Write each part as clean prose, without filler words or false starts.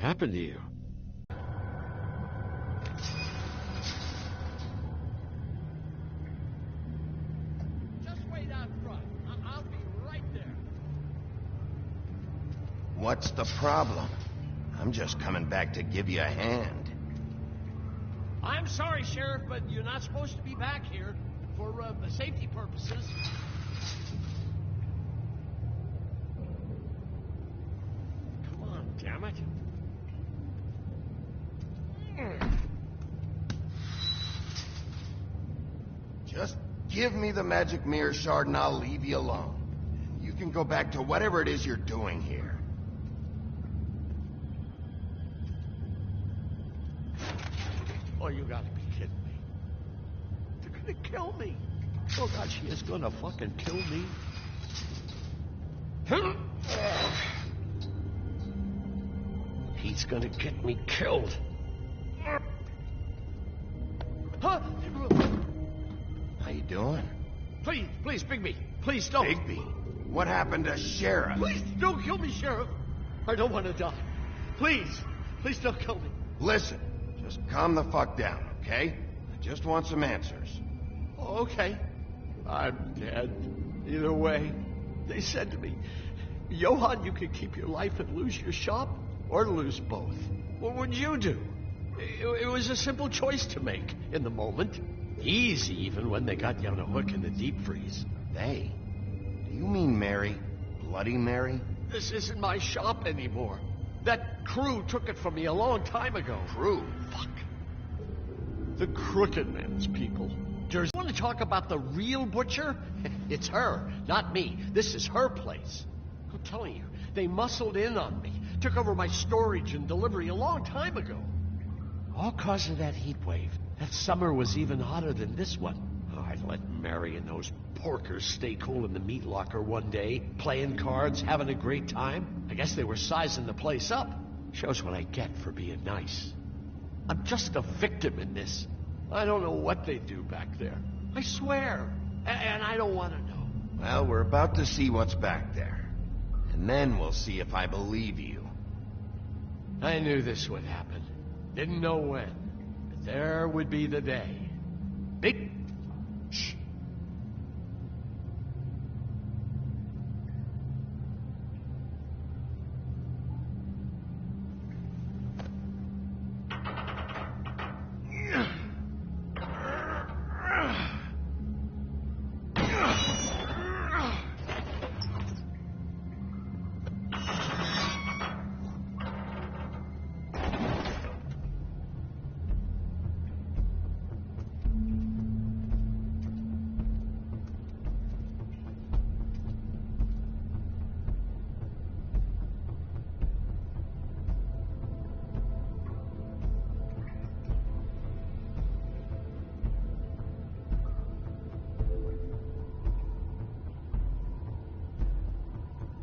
happened to you? Just wait out front. I'll be right there. What's the problem? I'm just coming back to give you a hand. I'm sorry, Sheriff, but you're not supposed to be back here for safety purposes. Come on, damn it. Just give me the magic mirror shard and I'll leave you alone. You can go back to whatever it is you're doing here. Oh, you gotta be kidding me. They're gonna kill me. Oh, God, she is gonna fucking kill me. He's gonna get me killed. Huh? How you doing? Please, Bigby. Please don't. Bigby? What happened to Sheriff? Please don't kill me, Sheriff. I don't want to die. Please don't kill me. Listen, just calm the fuck down, okay? I just want some answers. Okay. I'm dead. Either way. They said to me, Johann, you could keep your life and lose your shop, or lose both. What would you do? It was a simple choice to make in the moment. Easy, even when they got you on a hook in the deep freeze. They? Do you mean Mary? Bloody Mary? This isn't my shop anymore. That crew took it from me a long time ago. Crew? Fuck. The Crooked Man's people. Jersey, want to talk about the real butcher? It's her, not me. This is her place. I'm telling you, they muscled in on me. Took over my storage and delivery a long time ago. All cause of that heat wave. That summer was even hotter than this one. Oh, I let Mary and those porkers stay cool in the meat locker one day, playing cards, having a great time. I guess they were sizing the place up. Shows what I get for being nice. I'm just a victim in this. I don't know what they do back there. I swear. And I don't want to know. Well, we're about to see what's back there. And then we'll see if I believe you. I knew this would happen. Didn't know when. But there would be the day. Big... Shh.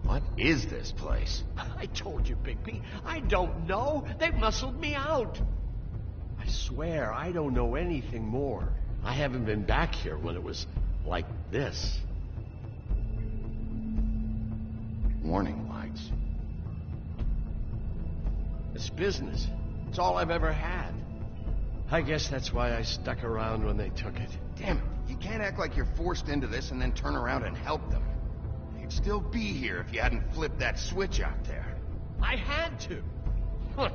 What is this place? I told you, Bigby. I don't know. They've muscled me out. I swear, I don't know anything more. I haven't been back here when it was like this. Warning lights. It's business. It's all I've ever had. I guess that's why I stuck around when they took it. Damn it. You can't act like you're forced into this and then turn around and help them. They'd still be here if you hadn't flipped that switch out there. I had to. Huh.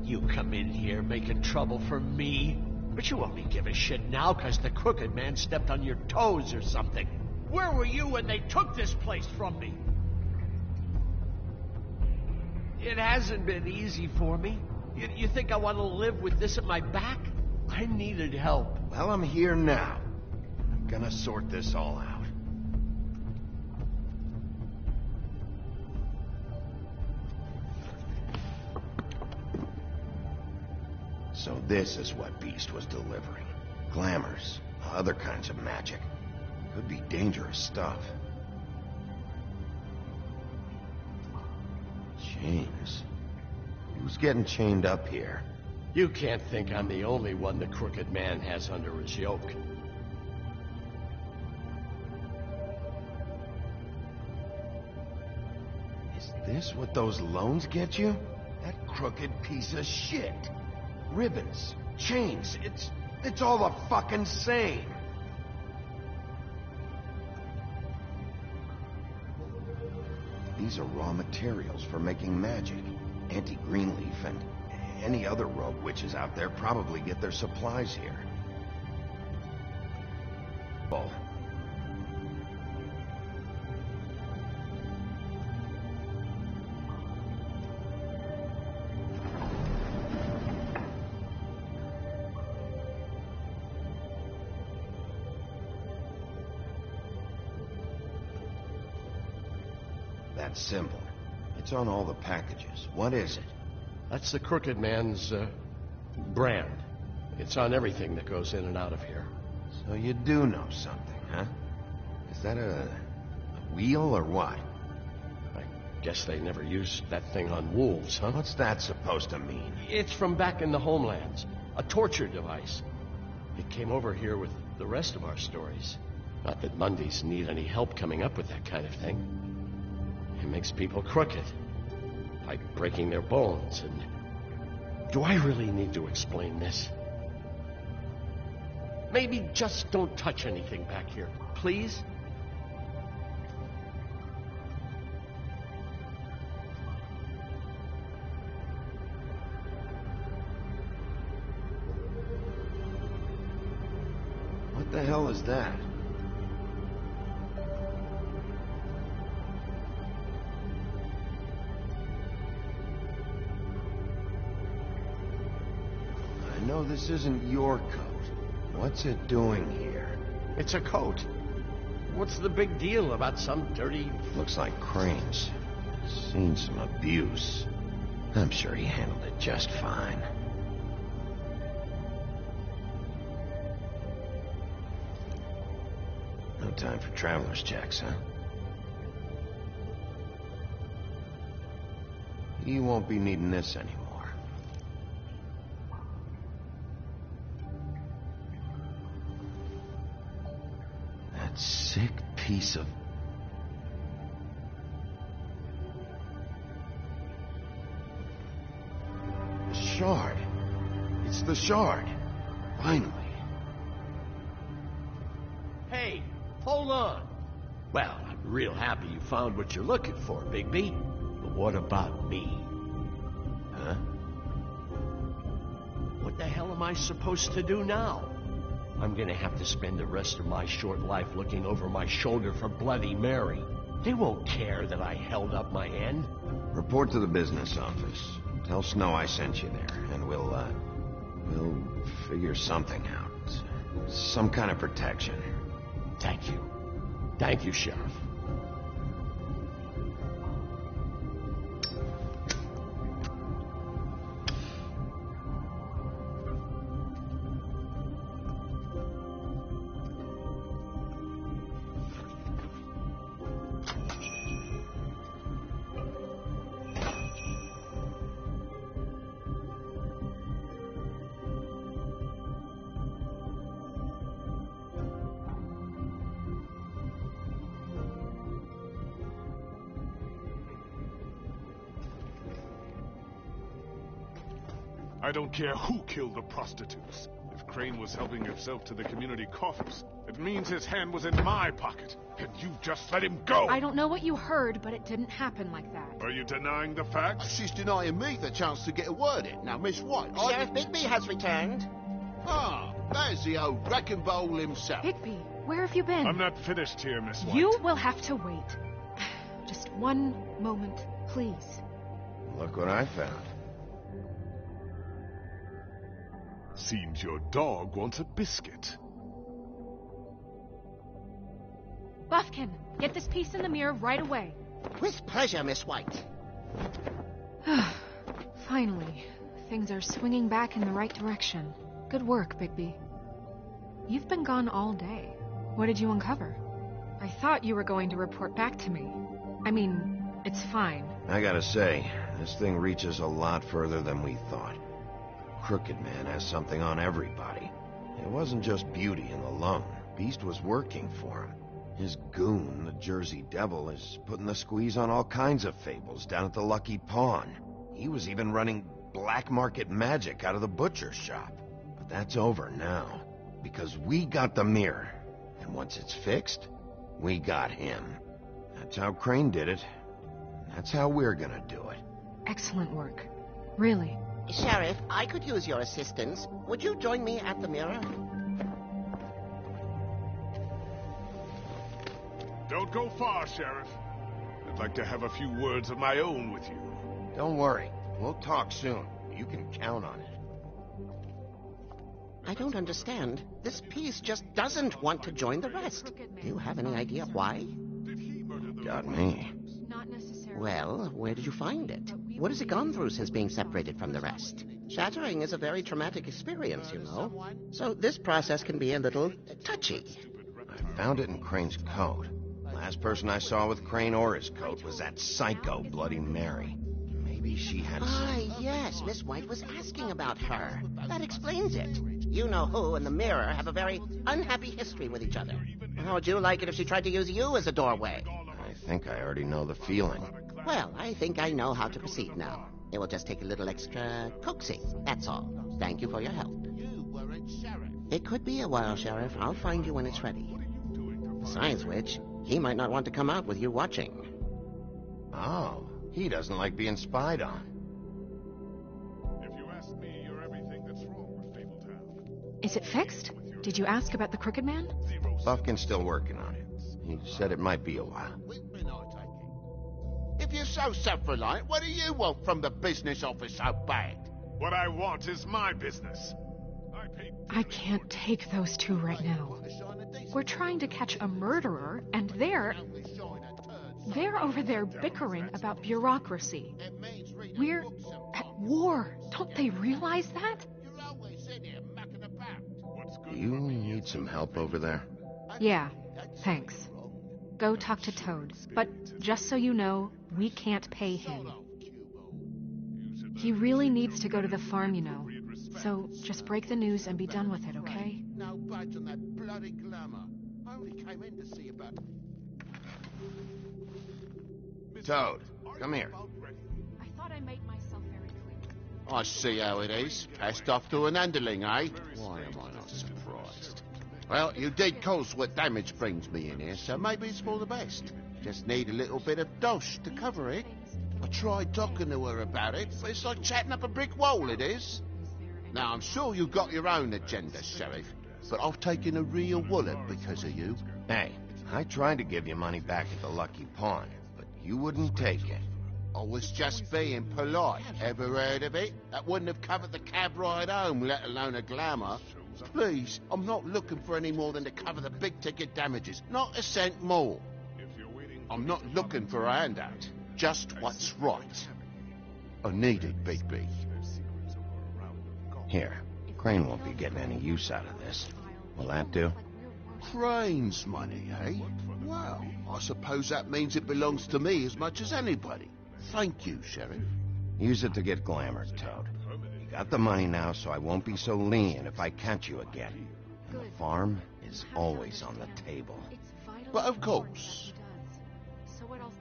You come in here making trouble for me, but you only give a shit now because the Crooked Man stepped on your toes or something. Where were you when they took this place from me? It hasn't been easy for me. You think I want to live with this at my back? I needed help. Well, I'm here now. I'm gonna sort this all out. So this is what Beast was delivering. Glamours, other kinds of magic. Could be dangerous stuff. Chains. Who's getting chained up here? You can't think I'm the only one the Crooked Man has under his yoke. Is this what those loans get you? That crooked piece of shit. Ribbons, chains, it's all the fucking same. These are raw materials for making magic. Auntie Greenleaf and any other rogue witches out there probably get their supplies here. Oh. That symbol. It's on all the packages. What is it? That's the Crooked Man's, brand. It's on everything that goes in and out of here. So you do know something, huh? Is that a wheel or what? I guess they never used that thing on wolves, huh? What's that supposed to mean? It's from back in the homelands. A torture device. It came over here with the rest of our stories. Not that Mundies need any help coming up with that kind of thing. It makes people crooked. Like breaking their bones and... Do I really need to explain this? Maybe just don't touch anything back here, please? What the hell is that? I know this isn't your coat. What's it doing here? It's a coat. What's the big deal about some dirty... Looks like Crane's seen some abuse. I'm sure he handled it just fine. No time for traveler's checks, huh? He won't be needing this anymore. That sick piece of... The shard. It's the shard. Finally. Hey, hold on. Well, I'm real happy you found what you're looking for, Bigby. But what about me? Huh? What the hell am I supposed to do now? I'm gonna have to spend the rest of my short life looking over my shoulder for Bloody Mary. They won't care that I held up my end. Report to the business office. Tell Snow I sent you there, and we'll figure something out. Some kind of protection. Thank you. Thank you, Sheriff. I don't care who killed the prostitutes. If Crane was helping himself to the community coffers, it means his hand was in my pocket, and you just let him go! I don't know what you heard, but it didn't happen like that. Are you denying the facts? She's denying me the chance to get a word in. Now, Miss White, Sheriff Bigby has returned. Ah, there's the old wrecking bowl himself. Bigby, where have you been? I'm not finished here, Miss White. You will have to wait. Just one moment, please. Look what I found. Seems your dog wants a biscuit. Buffkin, get this piece in the mirror right away. With pleasure, Miss White. Finally, things are swinging back in the right direction. Good work, Bigby. You've been gone all day. What did you uncover? I thought you were going to report back to me. I mean, it's fine. I gotta say, this thing reaches a lot further than we thought. Crooked Man has something on everybody. It wasn't just beauty and the loan. Beast was working for him. His goon, the Jersey Devil, is putting the squeeze on all kinds of fables down at the Lucky Pawn. He was even running black market magic out of the butcher shop. But that's over now, because we got the mirror. And once it's fixed, we got him. That's how Crane did it. That's how we're gonna do it. Excellent work. Really. Sheriff, I could use your assistance. Would you join me at the mirror? Don't go far, Sheriff. I'd like to have a few words of my own with you. Don't worry. We'll talk soon. You can count on it. I don't understand. This piece just doesn't want to join the rest. Do you have any idea why? Got me. Not necessarily. Well, where did you find it? What has it gone through since being separated from the rest? Shattering is a very traumatic experience, you know. So this process can be a little touchy. I found it in Crane's coat. Last person I saw with Crane or his coat was that psycho Bloody Mary. Maybe she had Ah, yes, Miss White was asking about her. That explains it. You know who and the mirror have a very unhappy history with each other. How would you like it if she tried to use you as a doorway? I think I already know the feeling. Well, I think I know how to proceed now. It will just take a little extra coaxing, that's all. Thank you for your help. It could be a while, Sheriff. I'll find you when it's ready. Besides which, he might not want to come out with you watching. Oh, he doesn't like being spied on. If you ask me, you're everything that's wrong with Fabletown. Is it fixed? Did you ask about the Crooked Man? Buffkin's still working on it. He said it might be a while. If you're so self-reliant, what do you want from the business office so bad? What I want is my business. I can't take those two right now. We're trying to catch a murderer, and they're over there bickering about bureaucracy. We're at war. Don't they realize that? Do you need some help over there? Yeah, thanks. Go talk to Toad. But just so you know, we can't pay him. He really needs to go to the farm, you know. So just break the news and be done with it, okay? No budge on that bloody glamour. I only came in to see about... Toad, come here. I thought I made myself very clear. I see how it is. Passed off to an underling, eh? Why am I not surprised? Well, you did cause what damage brings me in here, so maybe it's for the best. Just need a little bit of dosh to cover it. I tried talking to her about it, but it's like chatting up a brick wall, it is. Now, I'm sure you've got your own agenda, Sheriff, but I've taken a real wallet because of you. Hey, I tried to give you money back at the Lucky Pawn, but you wouldn't take it. I was just being polite. Ever heard of it? That wouldn't have covered the cab ride home, let alone a glamour. Please, I'm not looking for any more than to cover the big-ticket damages. Not a cent more. I'm not looking for a handout. Just what's right. I need it, Bigby. Here, Crane won't be getting any use out of this. Will that do? Crane's money, eh? Well, I suppose that means it belongs to me as much as anybody. Thank you, Sheriff. Use it to get glamour, Toad. You got the money now, so I won't be so lenient if I catch you again. And the farm is always on the table. But of course. So what else?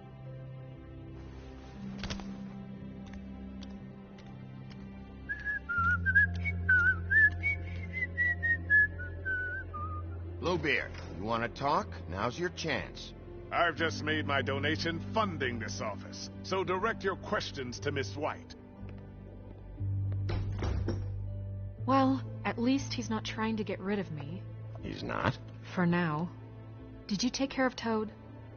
Bluebeard, you want to talk? Now's your chance. I've just made my donation funding this office, so direct your questions to Miss White. Well, at least he's not trying to get rid of me. He's not? For now. Did you take care of Toad?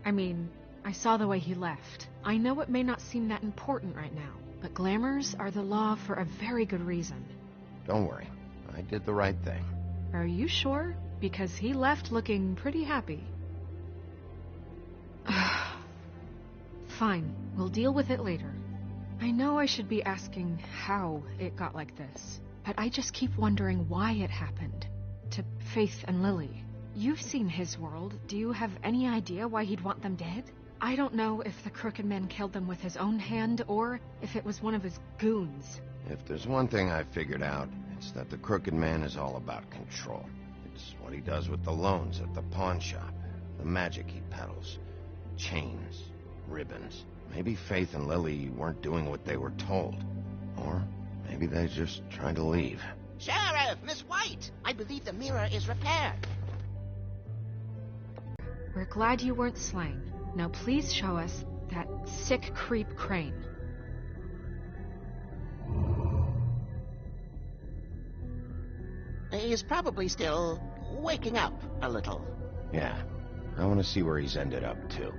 I mean, I saw the way he left. I know it may not seem that important right now, but glamours are the law for a very good reason. Don't worry. I did the right thing. Are you sure? Because he left looking pretty happy. Fine, we'll deal with it later. I know I should be asking how it got like this, but I just keep wondering why it happened. To Faith and Lily. You've seen his world. Do you have any idea why he'd want them dead? I don't know if the Crooked Man killed them with his own hand, or if it was one of his goons. If there's one thing I've figured out, it's that the Crooked Man is all about control. It's what he does with the loans at the pawn shop, the magic he peddles, chains, ribbons. Maybe Faith and Lily weren't doing what they were told. Or maybe they're just trying to leave. Sheriff, Miss White! I believe the mirror is repaired. We're glad you weren't slain. Now please show us that sick creep Crane. He's probably still waking up a little. Yeah, I want to see where he's ended up, too.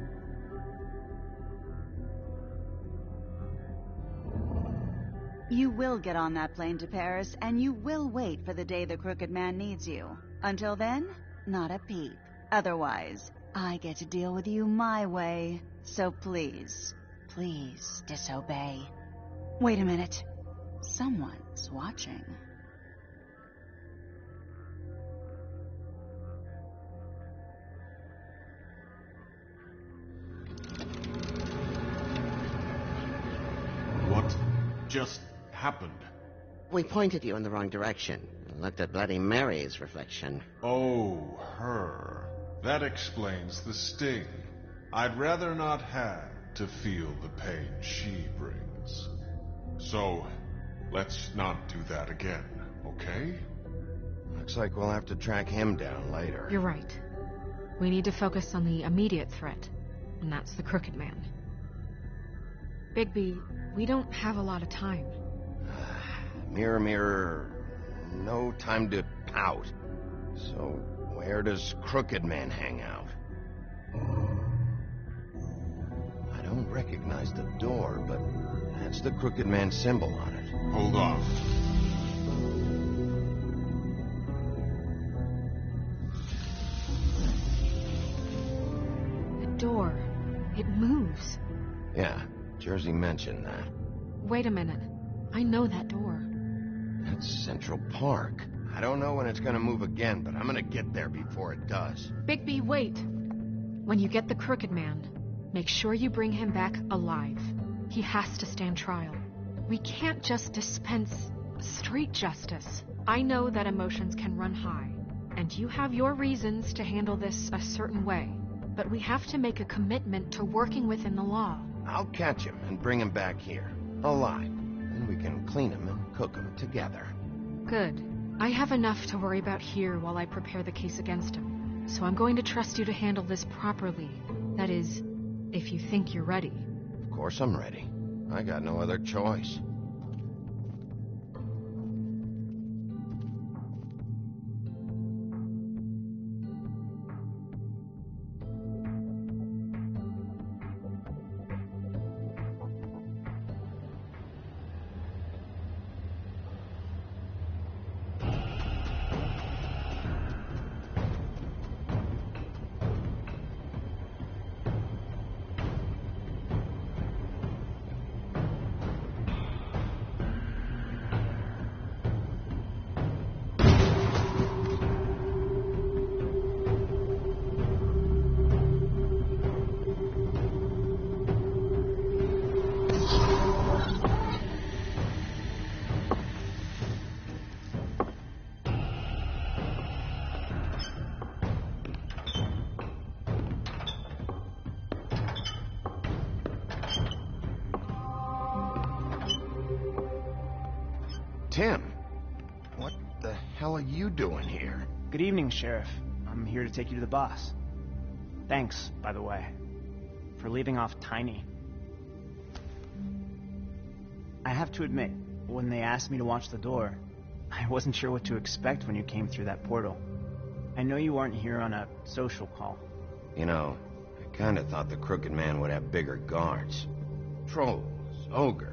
You will get on that plane to Paris, and you will wait for the day the Crooked Man needs you. Until then, not a peep. Otherwise, I get to deal with you my way. So please, please disobey. Wait a minute. Someone's watching. What just happened? We pointed you in the wrong direction and looked at Bloody Mary's reflection. Oh, her. That explains the sting. I'd rather not have to feel the pain she brings. So, let's not do that again, okay? Looks like we'll have to track him down later. You're right. We need to focus on the immediate threat, and that's the Crooked Man. Bigby, we don't have a lot of time. Mirror, mirror, no time to pout. So, where does Crooked Man hang out? I don't recognize the door, but that's the Crooked Man symbol on it. Hold on. The door. It moves. Yeah, Jersey mentioned that. Wait a minute. I know that door. That's Central Park. I don't know when it's gonna move again, but I'm gonna get there before it does. Bigby, wait. When you get the Crooked Man, make sure you bring him back alive. He has to stand trial. We can't just dispense street justice. I know that emotions can run high, and you have your reasons to handle this a certain way, but we have to make a commitment to working within the law. I'll catch him and bring him back here, alive. Then we can clean him and cook him together. Good. I have enough to worry about here while I prepare the case against him. So I'm going to trust you to handle this properly. That is, if you think you're ready. Of course I'm ready. I got no other choice. Tim, what the hell are you doing here? Good evening, Sheriff. I'm here to take you to the boss. Thanks, by the way, for leaving off Tiny. I have to admit, when they asked me to watch the door, I wasn't sure what to expect when you came through that portal. I know you aren't here on a social call. You know, I kind of thought the Crooked Man would have bigger guards. Trolls, ogres.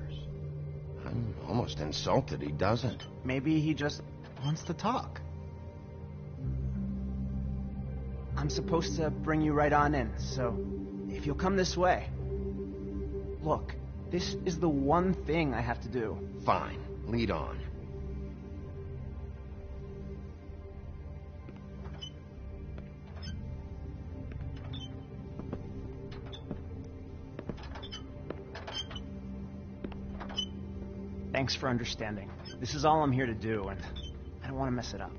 I'm almost insulted he doesn't. Maybe he just wants to talk. I'm supposed to bring you right on in, so if you'll come this way. Look, this is the one thing I have to do. Fine, lead on. Thanks for understanding. This is all I'm here to do, and I don't want to mess it up.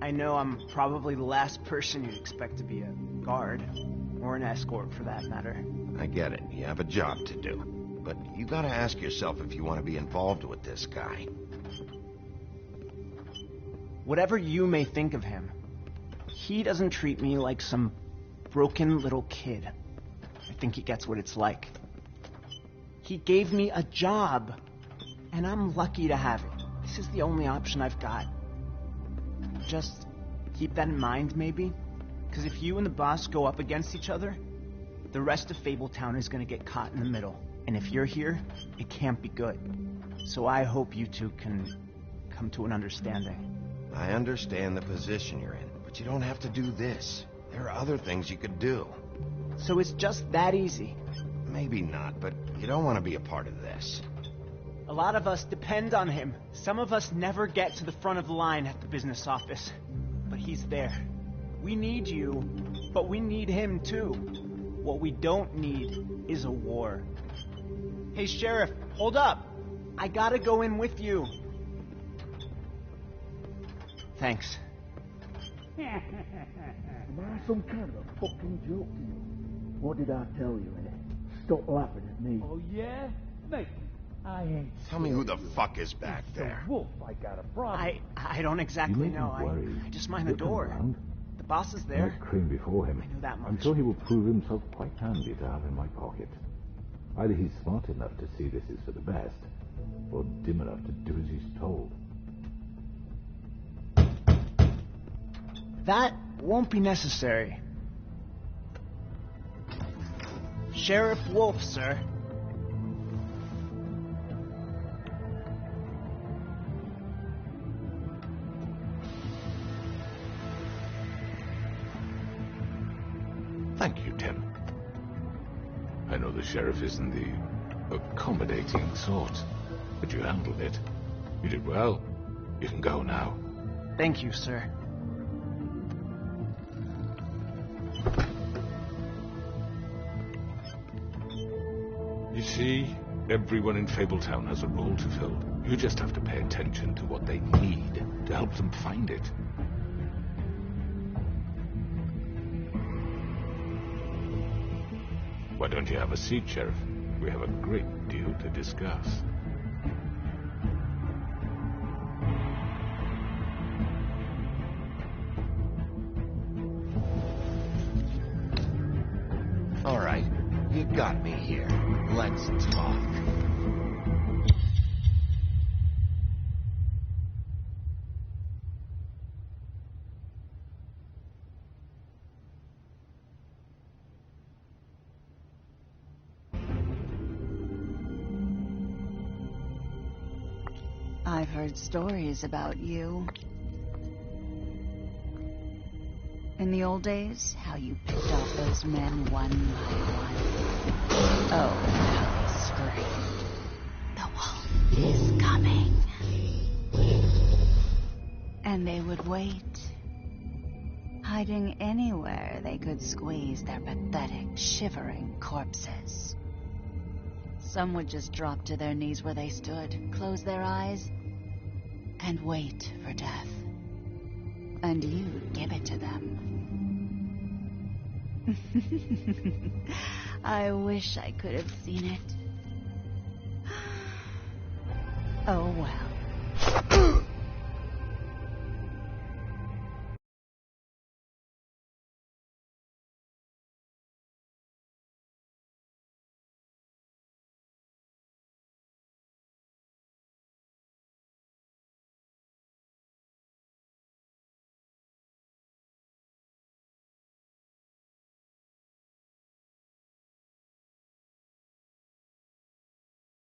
I know I'm probably the last person you'd expect to be a guard, or an escort for that matter. I get it. You have a job to do. But you gotta ask yourself if you want to be involved with this guy. Whatever you may think of him, he doesn't treat me like some broken little kid. I think he gets what it's like. He gave me a job, and I'm lucky to have it. This is the only option I've got. Just keep that in mind, maybe? Because if you and the boss go up against each other, the rest of Fabletown is going to get caught in the middle. And if you're here, it can't be good. So I hope you two can come to an understanding. I understand the position you're in, but you don't have to do this. There are other things you could do. So it's just that easy. Maybe not, but you don't want to be a part of this. A lot of us depend on him. Some of us never get to the front of the line at the business office. But he's there. We need you, but we need him too. What we don't need is a war. Hey, Sheriff, hold up. I gotta go in with you. Thanks. Am I some kind of a fucking joke to you? What did I tell you, eh? Stop laughing at me. Oh, yeah? Mate, I ain't... Tell me who the fuck is back there. Wolf, I got a problem. I don't exactly know. I just mind the door. The boss is there. I Crane before him. I knew that much. I'm sure he will prove himself quite handy to have in my pocket. Either he's smart enough to see this is for the best, or dim enough to do as he's told. That won't be necessary. Sheriff Wolf, sir. Thank you, Tim. I know the sheriff isn't the accommodating sort, but you handled it. You did well. You can go now. Thank you, sir. You see, everyone in Fabletown has a role to fill. You just have to pay attention to what they need to help them find it. Why don't you have a seat, Sheriff? We have a great deal to discuss. All right, you got me here. Let's talk. I've heard stories about you. In the old days, how you picked off those men one by one. Oh, how they screamed. The wolf is coming. And they would wait, hiding anywhere they could squeeze their pathetic, shivering corpses. Some would just drop to their knees where they stood, close their eyes, and wait for death. And you'd give it to them. I wish I could have seen it. Oh well.